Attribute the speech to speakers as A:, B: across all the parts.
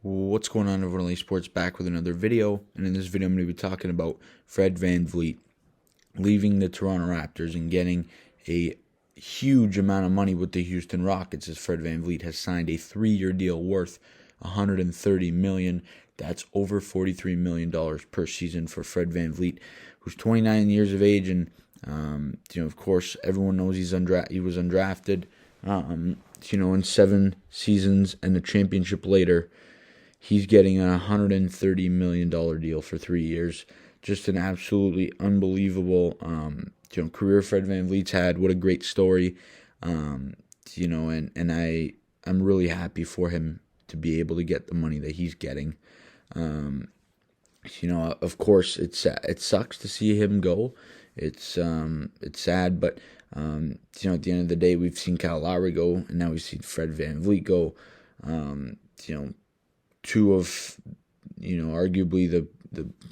A: What's going on, everyone? Sports back with another video, and in this video I'm going to be talking about Fred VanVleet leaving the Toronto Raptors and getting a huge amount of money with the Houston Rockets, as Fred VanVleet has signed a 3-year deal worth $130 million. That's over $43 million per season for Fred VanVleet, who's 29 years of age, and of course, everyone knows he was undrafted. In 7 seasons and a championship later, he's getting a $130 million deal for 3 years. Just an absolutely unbelievable, career Fred VanVleet's had. What a great story, and I'm really happy for him to be able to get the money that he's getting. Of course, it sucks to see him go. It's sad, but at the end of the day, we've seen Kyle Lowry go, and now we've seen Fred VanVleet go. Two of arguably the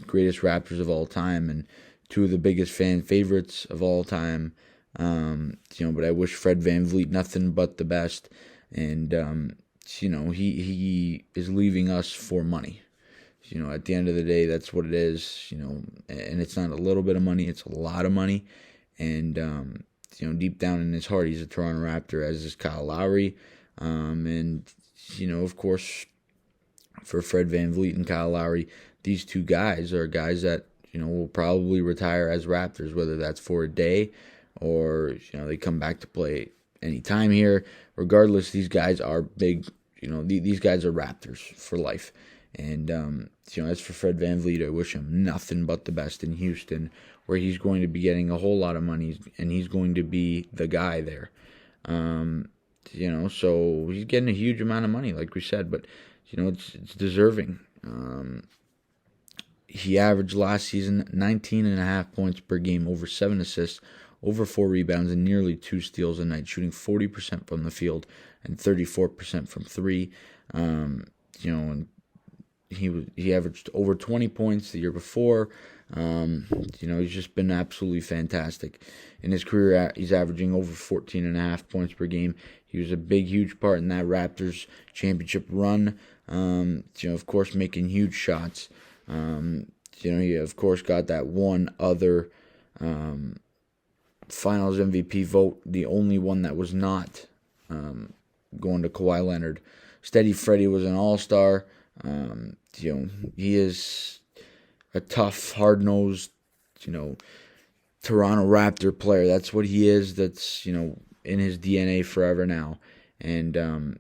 A: greatest Raptors of all time, and two of the biggest fan favorites of all time. But I wish Fred VanVleet nothing but the best, and he is leaving us for money. At the end of the day, that's what it is. And it's not a little bit of money; it's a lot of money. And deep down in his heart, he's a Toronto Raptor, as is Kyle Lowry. Of course, for Fred VanVleet and Kyle Lowry, these two guys are guys that will probably retire as Raptors, whether that's for a day or they come back to play anytime here. Regardless, these guys are big. These guys are Raptors for life. And as for Fred VanVleet, I wish him nothing but the best in Houston, where he's going to be getting a whole lot of money, and he's going to be the guy there. So he's getting a huge amount of money, like we said, but it's deserving. He averaged last season 19.5 points per game, over 7 assists, over 4 rebounds, and nearly 2 steals a night, shooting 40% from the field and 34% from three. And he averaged over 20 points the year before. He's just been absolutely fantastic. In his career, he's averaging over 14.5 points per game. He was a huge part in that Raptors championship run. Of course, making huge shots. He, of course, got that one other Finals MVP vote, the only one that was not going to Kawhi Leonard. Steady Freddie was an all-star. He is a tough, hard-nosed, Toronto Raptor player. That's what he is. That's, in his DNA forever now. And,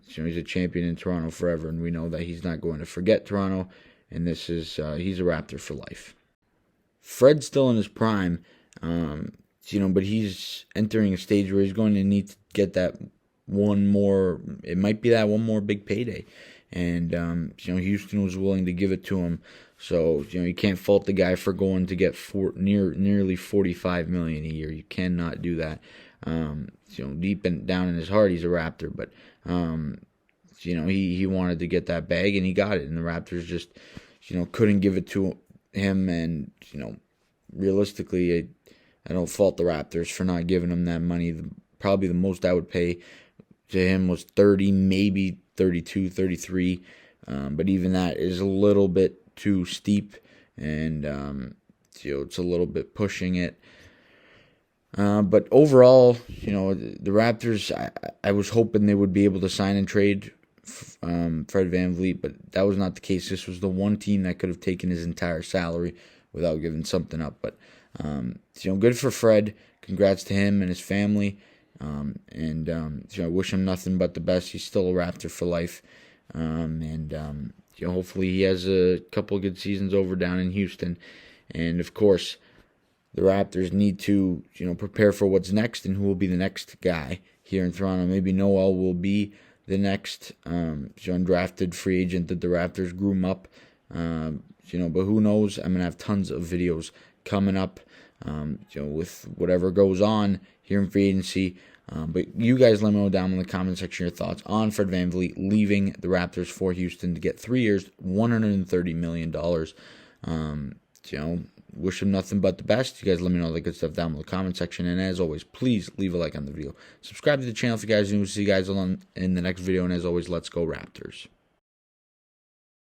A: he's a champion in Toronto forever, and we know that he's not going to forget Toronto, and this is, he's a Raptor for life. Fred's still in his prime, but he's entering a stage where he's going to need to get that one more, it might be that one more big payday. And, Houston was willing to give it to him. So, you can't fault the guy for going to get nearly $45 million a year. You cannot do that. Deep down in his heart, he's a Raptor. But, he wanted to get that bag, and he got it. And the Raptors just, couldn't give it to him. And, realistically, I don't fault the Raptors for not giving him that money. Probably the most I would pay to him was 30, maybe 32, 33, but even that is a little bit too steep, and it's a little bit pushing it. But overall, the Raptors, I was hoping they would be able to sign and trade Fred VanVleet, but that was not the case. This was the one team that could have taken his entire salary without giving something up. But good for Fred. Congrats to him and his family. I wish him nothing but the best. He's still a Raptor for life. Hopefully he has a couple of good seasons over down in Houston. And, of course, the Raptors need to, prepare for what's next and who will be the next guy here in Toronto. Maybe Noel will be the next undrafted free agent that the Raptors groom up. But who knows? I'm going to have tons of videos coming up, with whatever goes on here in free agency. But you guys let me know down in the comment section your thoughts on Fred VanVleet leaving the Raptors for Houston to get 3 years, $130 million. Wish him nothing but the best. You guys let me know the good stuff down in the comment section. And as always, please leave a like on the video. Subscribe to the channel if you guys are new. See you guys in the next video. And as always, let's go Raptors.